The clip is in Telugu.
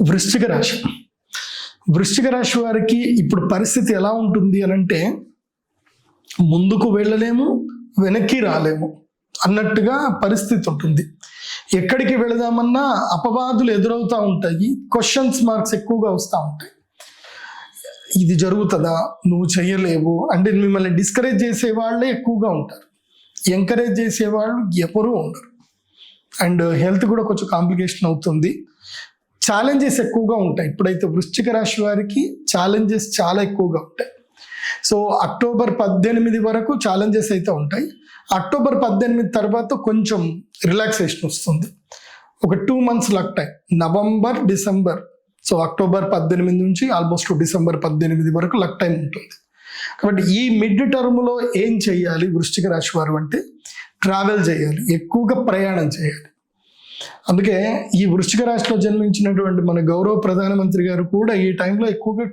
వృశ్చిక రాశి. వృశ్చిక రాశి వారికి ఇప్పుడు పరిస్థితి ఎలా ఉంటుంది అని అంటే, ముందుకు వెళ్ళలేము, వెనక్కి రాలేము అన్నట్టుగా పరిస్థితి ఉంటుంది. ఎక్కడికి వెళదామన్నా అపవాదులు ఎదురవుతూ ఉంటాయి, క్వశ్చన్స్ మార్క్స్ ఎక్కువగా వస్తూ ఉంటాయి. ఇది జరుగుతుందా, నువ్వు చెయ్యలేవు అంటే మిమ్మల్ని డిస్కరేజ్ చేసే వాళ్ళే ఎక్కువగా ఉంటారు, ఎంకరేజ్ చేసేవాళ్ళు ఎవరూ ఉండరు. అండ్ హెల్త్ కూడా కొంచెం కాంప్లికేషన్ అవుతుంది. ఛాలెంజెస్ ఎక్కువగా ఉంటాయి. ఇప్పుడైతే వృశ్చిక రాశి వారికి ఛాలెంజెస్ చాలా ఎక్కువగా ఉంటాయి. సో అక్టోబర్ 18 వరకు ఛాలెంజెస్ అయితే ఉంటాయి. అక్టోబర్ 18 తర్వాత కొంచెం రిలాక్సేషన్ వస్తుంది. ఒక 2 months luck time, November, December. So October 18 నుంచి ఆల్మోస్ట్ డిసెంబర్ 18 వరకు లక్ టైం ఉంటుంది. కాబట్టి ఈ మిడ్ టర్మ్లో ఏం చేయాలి వృశ్చిక రాశి వారు అంటే, ట్రావెల్ చేయాలి, ఎక్కువగా ప్రయాణం చేయాలి. అందుకే ఈ వృశ్చిక రాశిలో జన్మించినటువంటి మన గౌరవ ప్రధానమంత్రి గారు కూడా ఈ టైంలో ఎక్కువగా